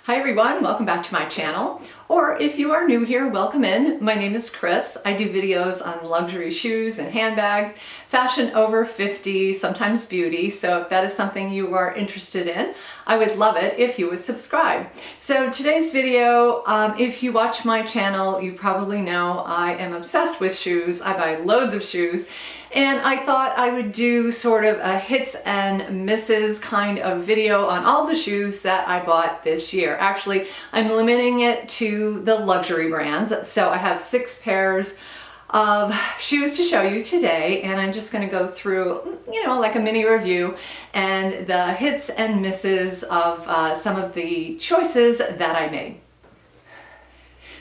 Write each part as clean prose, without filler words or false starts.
Hi everyone, welcome back to my channel. Or if you are new here, welcome in. My name is Chris. I do videos on luxury shoes and handbags, fashion over 50, sometimes beauty. So if that is something you are interested in, I would love it if you would subscribe. So today's video, if you watch my channel, you probably know I am obsessed with shoes. I buy loads of shoes. And I thought I would do sort of a hits and misses kind of video on all the shoes that I bought this year. Actually, I'm limiting it to the luxury brands. So I have 6 pairs of shoes to show you today, and I'm just going to go through, like a mini review and the hits and misses of some of the choices that I made.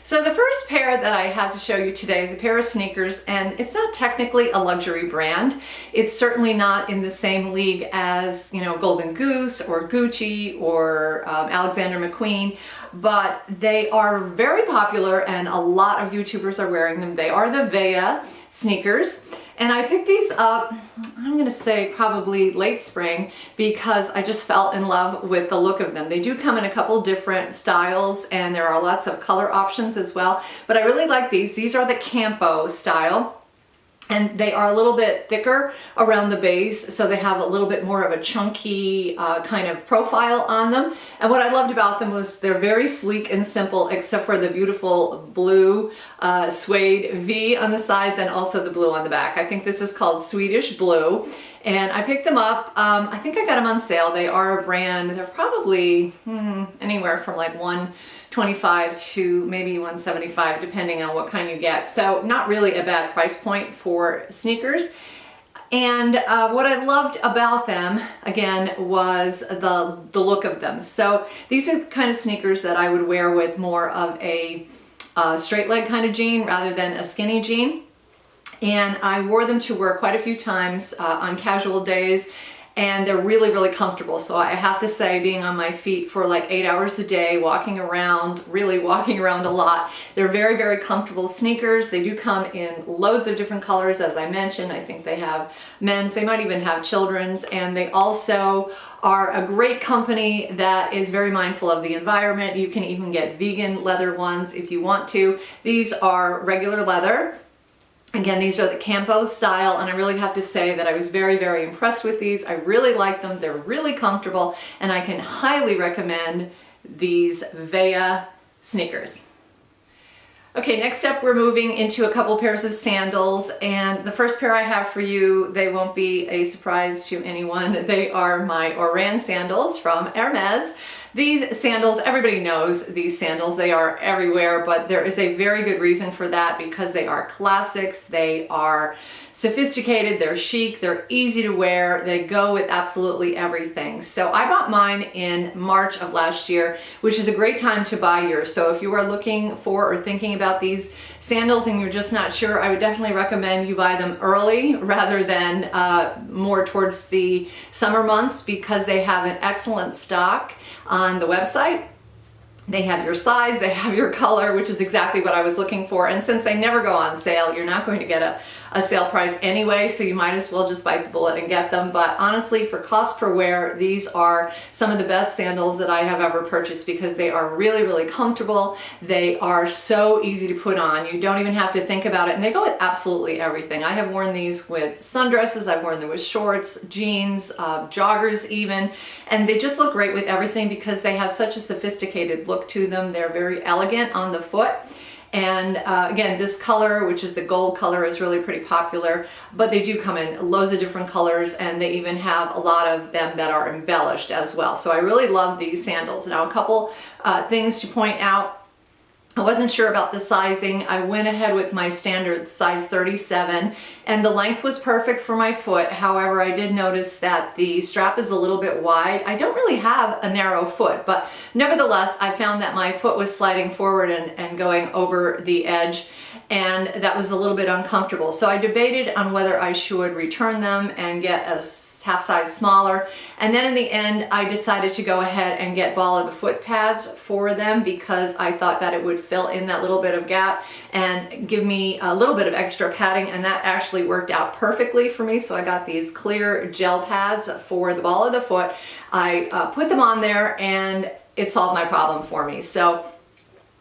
So the first pair that I have to show you today is a pair of sneakers, and it's not technically a luxury brand. It's certainly not in the same league as, Golden Goose or Gucci or Alexander McQueen, but they are very popular and a lot of YouTubers are wearing them. They are the Vega Sneakers. And I picked these up, I'm going to say probably late spring, because I just fell in love with the look of them. They do come in a couple different styles, and there are lots of color options as well. But I really like these. These are the Campo style. And they are a little bit thicker around the base, so they have a little bit more of a chunky kind of profile on them. And what I loved about them was they're very sleek and simple, except for the beautiful blue suede V on the sides and also the blue on the back. I think this is called Swedish Blue. And I picked them up. I think I got them on sale. They are a brand. They're probably anywhere from like $125 to maybe $175, depending on what kind you get. So not really a bad price point for sneakers. And what I loved about them, again, was the look of them. So these are the kind of sneakers that I would wear with more of a straight leg kind of jean rather than a skinny jean. And I wore them to work quite a few times on casual days, and they're really, really comfortable. So I have to say, being on my feet for like 8 hours a day, really walking around a lot, they're very, very comfortable sneakers. They do come in loads of different colors, as I mentioned. I think they have men's, they might even have children's, and they also are a great company that is very mindful of the environment. You can even get vegan leather ones if you want to. These are regular leather. Again, these are the Campo style, and I really have to say that I was very, very impressed with these. I really like them. They're really comfortable, and I can highly recommend these Vega sneakers. Okay, next up we're moving into a couple pairs of sandals, and the first pair I have for you, they won't be a surprise to anyone. They are my Oran sandals from Hermes. These sandals, everybody knows these sandals, they are everywhere, but there is a very good reason for that, because they are classics, they are sophisticated, they're chic, they're easy to wear, they go with absolutely everything. So I bought mine in March of last year, which is a great time to buy yours. So if you are looking for or thinking about these sandals and you're just not sure, I would definitely recommend you buy them early rather than more towards the summer months, because they have an excellent stock on the website. They have your size, they have your color, which is exactly what I was looking for. And since they never go on sale, you're not going to get a sale price anyway, so you might as well just bite the bullet and get them. But honestly, for cost per wear, these are some of the best sandals that I have ever purchased, because they are really, really comfortable. They are so easy to put on. You don't even have to think about it, and they go with absolutely everything. I have worn these with sundresses, I've worn them with shorts, jeans, joggers even, and they just look great with everything because they have such a sophisticated look to them. They're very elegant on the foot. And again, this color, which is the gold color, is really pretty popular, but they do come in loads of different colors, and they even have a lot of them that are embellished as well. So I really love these sandals. Now, a couple things to point out. I wasn't sure about the sizing. I went ahead with my standard size 37, and the length was perfect for my foot. However, I did notice that the strap is a little bit wide. I don't really have a narrow foot, but nevertheless, I found that my foot was sliding forward and going over the edge, and that was a little bit uncomfortable. So I debated on whether I should return them and get a half size smaller. And then in the end, I decided to go ahead and get ball of the foot pads for them, because I thought that it would fill in that little bit of gap and give me a little bit of extra padding, and that actually worked out perfectly for me. So I got these clear gel pads for the ball of the foot. I put them on there, and it solved my problem for me. So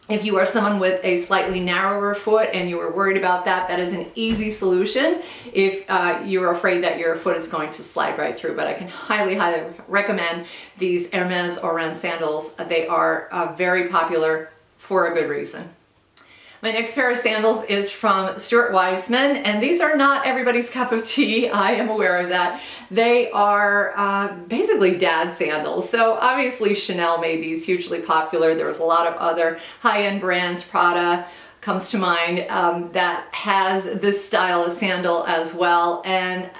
if you are someone with a slightly narrower foot and you are worried about that, that is an easy solution if you're afraid that your foot is going to slide right through. But I can highly, highly recommend these Hermes sandals. They are very popular for a good reason. My next pair of sandals is from Stuart Weitzman, and these are not everybody's cup of tea. I am aware of that. They are basically dad sandals. So obviously Chanel made these hugely popular. There was a lot of other high-end brands. Prada comes to mind, that has this style of sandal as well. And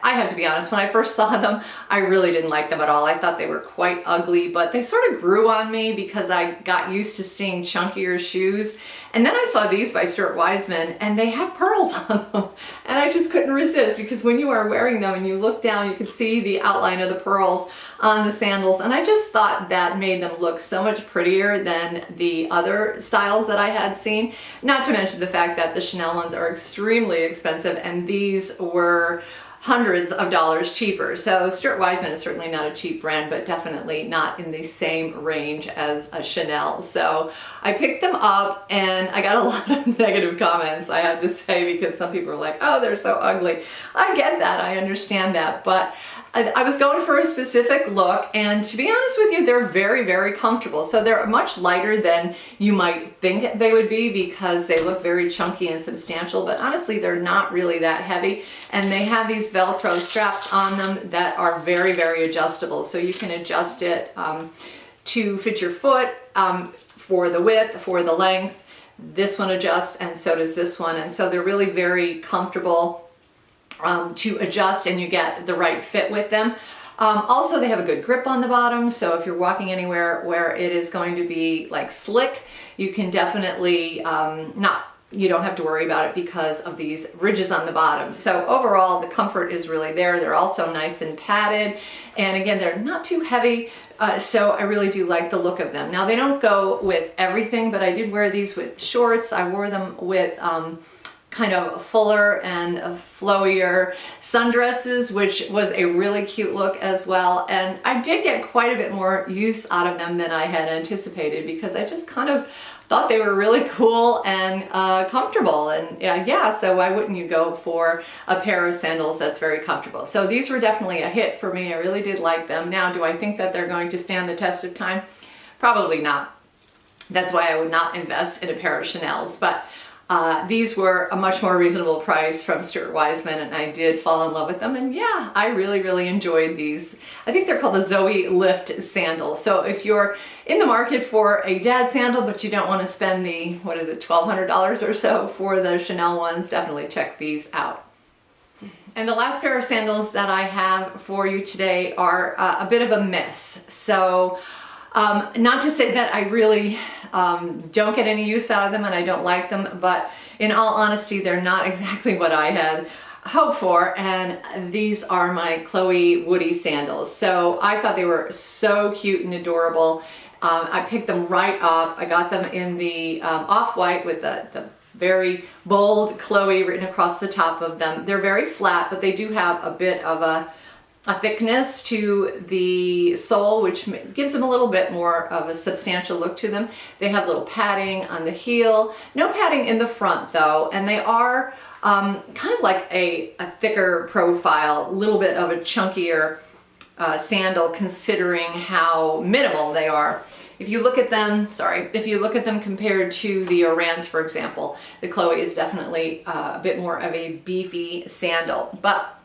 I have to be honest, when I first saw them, I really didn't like them at all. I thought they were quite ugly, but they sort of grew on me because I got used to seeing chunkier shoes. And then I saw these by Stuart Weitzman, and they have pearls on them. And I just couldn't resist, because when you are wearing them and you look down, you can see the outline of the pearls on the sandals. And I just thought that made them look so much prettier than the other styles that I had seen. Not to mention the fact that the Chanel ones are extremely expensive, and these were hundreds of dollars cheaper. So Stuart Weitzman is certainly not a cheap brand, but definitely not in the same range as a Chanel. So I picked them up, and I got a lot of negative comments, I have to say, because some people are like, oh, they're so ugly. I get that, I understand that, but I was going for a specific look, and to be honest with you, they're very, very comfortable. So they're much lighter than you might think they would be, because they look very chunky and substantial, but honestly, they're not really that heavy. And they have these Velcro straps on them that are very, very adjustable. So you can adjust it to fit your foot, for the width, for the length. This one adjusts, and so does this one. And so they're really very comfortable to adjust, and you get the right fit with them. Also, they have a good grip on the bottom, so if you're walking anywhere where it is going to be like slick, you can definitely you don't have to worry about it because of these ridges on the bottom. So overall, the comfort is really there. They're also nice and padded, and again, they're not too heavy, so I really do like the look of them. Now, they don't go with everything, but I did wear these with shorts. I wore them with kind of fuller and flowier sundresses, which was a really cute look as well. And I did get quite a bit more use out of them than I had anticipated, because I just kind of thought they were really cool and comfortable. And yeah, so why wouldn't you go for a pair of sandals that's very comfortable? So these were definitely a hit for me. I really did like them. Now, do I think that they're going to stand the test of time? Probably not. That's why I would not invest in a pair of Chanel's. But these were a much more reasonable price from Stuart Weitzman, and I did fall in love with them. And yeah, I really, really enjoyed these. I think they're called the Zoe Lift sandals. So if you're in the market for a dad sandal, but you don't want to spend the, what is it, $1,200 or so for the Chanel ones, definitely check these out. And the last pair of sandals that I have for you today are a bit of a mess. So not to say that I really don't get any use out of them and I don't like them, but in all honesty, they're not exactly what I had hoped for. And these are my Chloe Woody sandals. So I thought they were so cute and adorable. I picked them right up. I got them in the off-white with the very bold Chloe written across the top of them. They're very flat, but they do have a bit of a thickness to the sole, which gives them a little bit more of a substantial look to them. They have little padding on the heel, no padding in the front though, and they are kind of like a thicker profile, a little bit of a chunkier sandal considering how minimal they are. If you look at them, if you look at them compared to the Orans, for example, the Chloe is definitely a bit more of a beefy sandal. But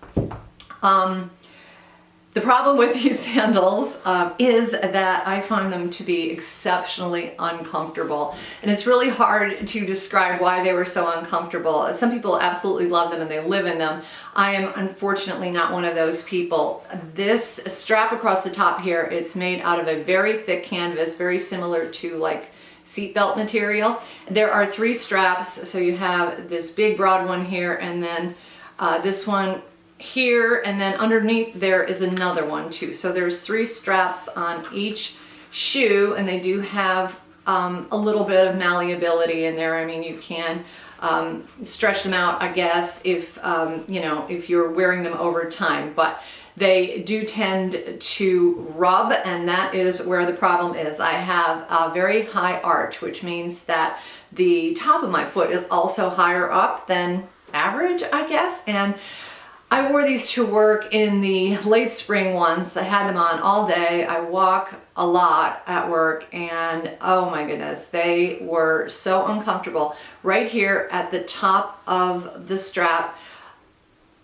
the problem with these sandals is that I find them to be exceptionally uncomfortable. And it's really hard to describe why they were so uncomfortable. Some people absolutely love them and they live in them. I am unfortunately not one of those people. This strap across the top here, it's made out of a very thick canvas, very similar to like seatbelt material. There are 3 straps, so you have this big broad one here, and then this one here, and then underneath there is another one too. So there's 3 straps on each shoe, and they do have a little bit of malleability in there. I mean, you can stretch them out, I guess, if you know, if you're wearing them over time. But they do tend to rub, and that is where the problem is. I have a very high arch, which means that the top of my foot is also higher up than average, I guess. And I wore these to work in the late spring once. I had them on all day. I walk a lot at work, and oh my goodness, they were so uncomfortable. Right here at the top of the strap,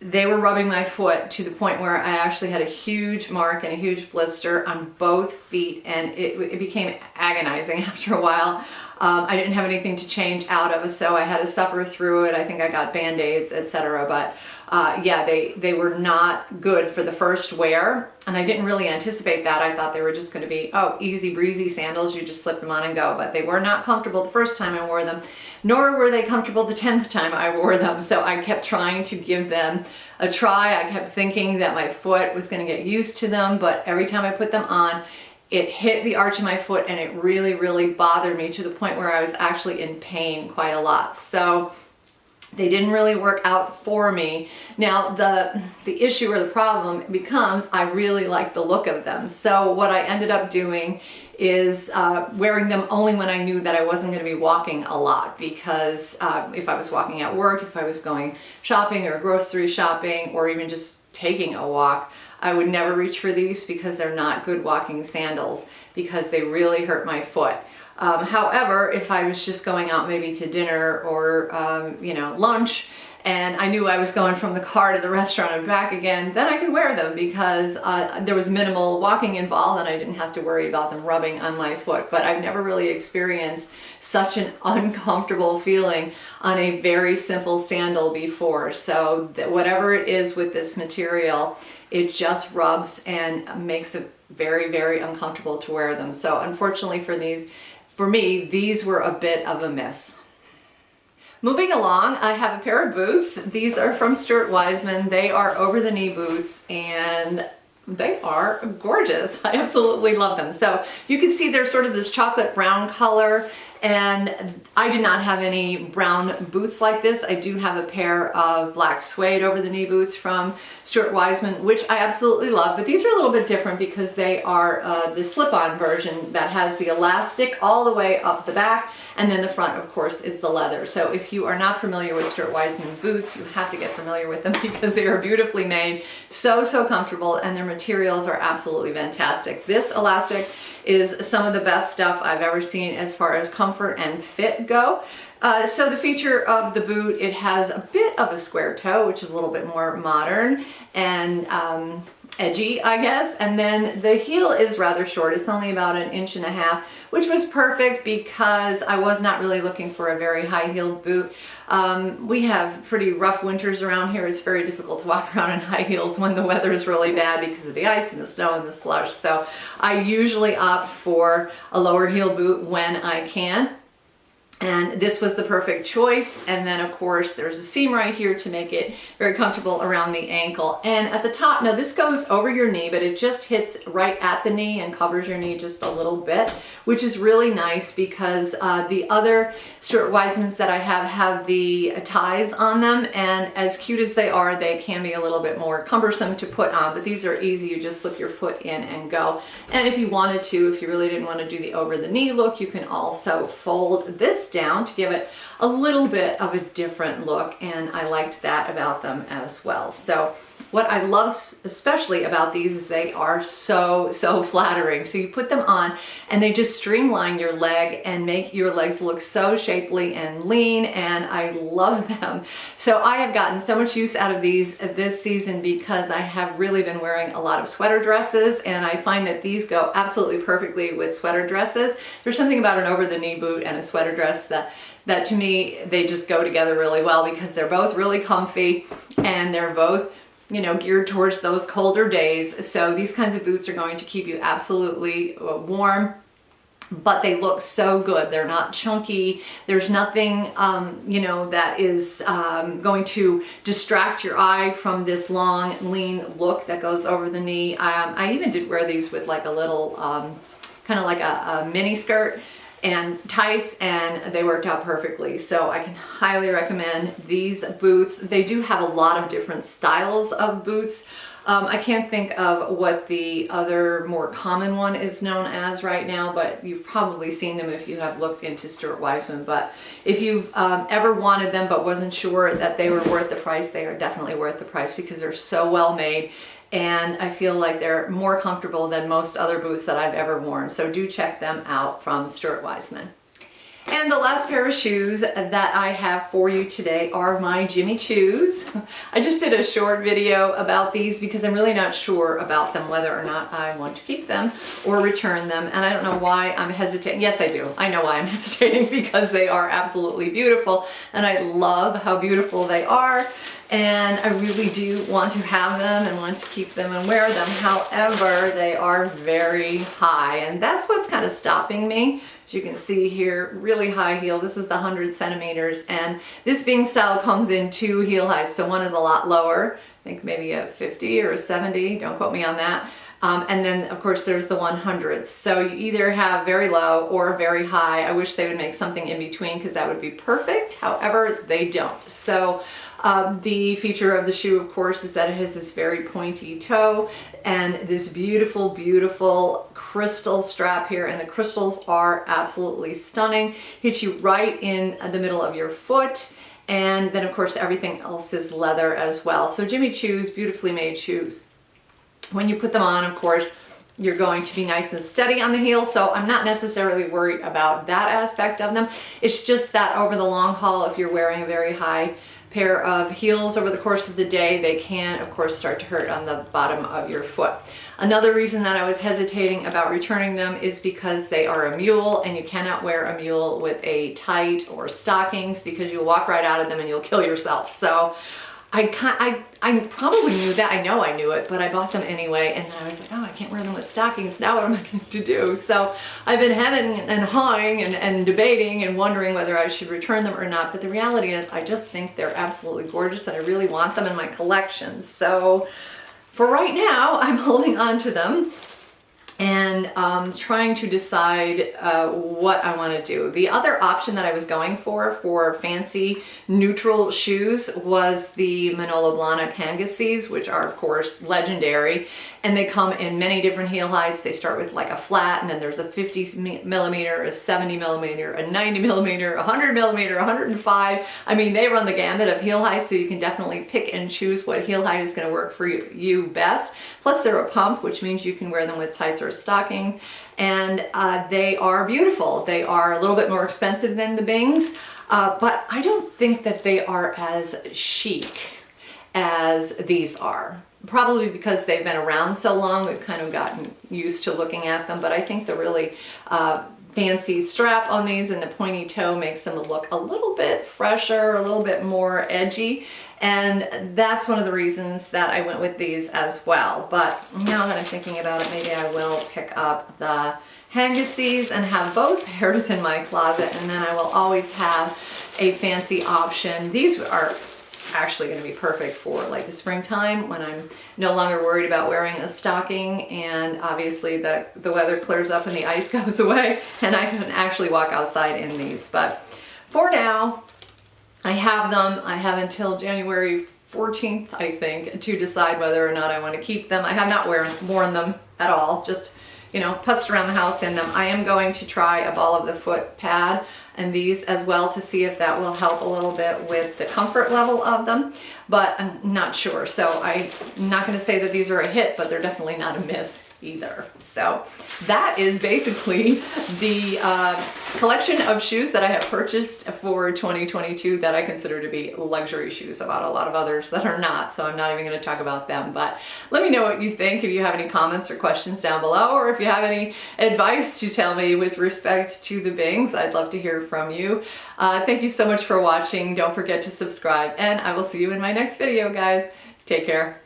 they were rubbing my foot to the point where I actually had a huge mark and a huge blister on both feet, and it became agonizing after a while. I didn't have anything to change out of, so I had to suffer through it. I think I got Band-Aids, etc. But yeah, they were not good for the first wear, and I didn't really anticipate that. I thought they were just going to be, oh, easy breezy sandals, you just slip them on and go. But they were not comfortable the first time I wore them, nor were they comfortable the 10th time I wore them. So I kept trying to give them a try. I kept thinking that my foot was going to get used to them, but every time I put them on, it hit the arch of my foot, and it really, really bothered me to the point where I was actually in pain quite a lot. So they didn't really work out for me. Now the issue or the problem becomes I really like the look of them. So what I ended up doing is wearing them only when I knew that I wasn't going to be walking a lot, because if I was walking at work, if I was going shopping or grocery shopping, or even just taking a walk, I would never reach for these because they're not good walking sandals, because they really hurt my foot. However, if I was just going out maybe to dinner or lunch, and I knew I was going from the car to the restaurant and back again, then I could wear them because there was minimal walking involved and I didn't have to worry about them rubbing on my foot. But I've never really experienced such an uncomfortable feeling on a very simple sandal before. So whatever it is with this material, it just rubs and makes it very, very uncomfortable to wear them. So unfortunately for me, these were a bit of a miss. Moving along, I have a pair of boots. These are from Stuart Weitzman. They are over the knee boots, and they are gorgeous. I absolutely love them. So you can see they're sort of this chocolate brown color, and I did not have any brown boots like this. I do have a pair of black suede over the knee boots from Stuart Weitzman, which I absolutely love, but these are a little bit different because they are the slip-on version that has the elastic all the way up the back, and then the front, of course, is the leather. So if you are not familiar with Stuart Weitzman boots, you have to get familiar with them because they are beautifully made, so comfortable, and their materials are absolutely fantastic. This elastic is some of the best stuff I've ever seen as far as comfort and fit go. So the feature of the boot, it has a bit of a square toe, which is a little bit more modern and edgy, I guess. And then the heel is rather short. It's only about 1.5 inches, which was perfect because I was not really looking for a very high-heeled boot. We have pretty rough winters around here. It's very difficult to walk around in high heels when the weather is really bad because of the ice and the snow and the slush. So I usually opt for a lower heel boot when I can. And this was the perfect choice. And then of course there's a seam right here to make it very comfortable around the ankle. And at the top, now this goes over your knee, but it just hits right at the knee and covers your knee just a little bit, which is really nice because the other Stuart Weitzmans that I have the ties on them, and as cute as they are, they can be a little bit more cumbersome to put on, but these are easy. You just slip your foot in and go. And if you wanted to, if you really didn't want to do the over the knee look, you can also fold this down to give it a little bit of a different look, and I liked that about them as well. So what I love especially about these is they are so flattering. So you put them on and they just streamline your leg and make your legs look so shapely and lean, and I love them. So I have gotten so much use out of these this season because I have really been wearing a lot of sweater dresses, and I find that these go absolutely perfectly with sweater dresses. There's something about an over the knee boot and a sweater dress that to me, they just go together really well because they're both really comfy and they're both geared towards those colder days. So these kinds of boots are going to keep you absolutely warm, but they look so good. They're not chunky. There's nothing, that is going to distract your eye from this long, lean look that goes over the knee. I even did wear these with like a little, kind of like a mini skirt and tights, and they worked out perfectly. So I can highly recommend these boots. They do have a lot of different styles of boots. I can't think of what the other more common one is known as right now, but you've probably seen them if you have looked into Stuart Weitzman. But if you've ever wanted them but wasn't sure that they were worth the price, they are definitely worth the price because they're so well made. And I feel like they're more comfortable than most other boots that I've ever worn. So do check them out from Stuart Weitzman. And the last pair of shoes that I have for you today are my Jimmy Choos. I just did a short video about these because I'm really not sure about them, whether or not I want to keep them or return them. And I don't know why I'm hesitating. Yes, I do. I know why I'm hesitating, because they are absolutely beautiful. And I love how beautiful they are. And I really do want to have them and want to keep them and wear them. However, they are very high, and that's what's kind of stopping me. As you can see here, really high heel. This is the 100 centimeters, and this Bing style comes in 2 heel heights. So one is a lot lower, I think maybe a 50 or a 70, don't quote me on that. And then of course there's the 100s. So you either have very low or very high. I wish they would make something in between because that would be perfect. However, they don't. So the feature of the shoe, of course, is that it has this very pointy toe and this beautiful, beautiful crystal strap here. And the crystals are absolutely stunning. Hit you right in the middle of your foot. And then of course everything else is leather as well. So Jimmy Choo's beautifully made shoes. When you put them on, of course, you're going to be nice and steady on the heel, so I'm not necessarily worried about that aspect of them. It's just that over the long haul, if you're wearing a very high pair of heels over the course of the day, they can, of course, start to hurt on the bottom of your foot. Another reason that I was hesitating about returning them is because they are a mule, and you cannot wear a mule with a tight or stockings because you'll walk right out of them and you'll kill yourself. So I probably knew that. I know I knew it, but I bought them anyway. And then I was like, oh, I can't wear them with stockings. Now what am I going to do? So I've been hemming and hawing and debating and wondering whether I should return them or not. But the reality is I just think they're absolutely gorgeous and I really want them in my collection. So for right now, I'm holding on to them and trying to decide what I want to do. The other option that I was going for fancy neutral shoes was the Manolo Blahnik Hangouses, which are of course legendary, and they come in many different heel heights. They start with like a flat, and then there's a 50 millimeter, a 70 millimeter, a 90 millimeter, 100 millimeter, 105. I mean, they run the gamut of heel heights, so you can definitely pick and choose what heel height is going to work for you best. Plus they're a pump, which means you can wear them with tights or a stocking, and they are beautiful. They are a little bit more expensive than the Bings, but I don't think that they are as chic as these are. Probably because they've been around so long, we've kind of gotten used to looking at them, but I think the really fancy strap on these and the pointy toe makes them look a little bit fresher, a little bit more edgy, and that's one of the reasons that I went with these as well. But now that I'm thinking about it, maybe I will pick up the Hangouses and have both pairs in my closet, and then I will always have a fancy option. These are actually going to be perfect for like the springtime when I'm no longer worried about wearing a stocking, and obviously the weather clears up and the ice goes away and I can actually walk outside in these. But for now, I have them. I have until January 14th, I think, to decide whether or not I want to keep them. I have not worn them at all, just, you know, putzed around the house in them. I am going to try a ball of the foot pad and these as well to see if that will help a little bit with the comfort level of them, but I'm not sure. So I'm not going to say that these are a hit, but they're definitely not a miss either. So that is basically the collection of shoes that I have purchased for 2022 that I consider to be luxury shoes. About a lot of others that are not, so I'm not even going to talk about them. But let me know what you think, if you have any comments or questions down below, or if you have any advice to tell me with respect to the Bings. I'd love to hear from you. Thank you so much for watching. Don't forget to subscribe, and I will see you in my next video, guys. Take care.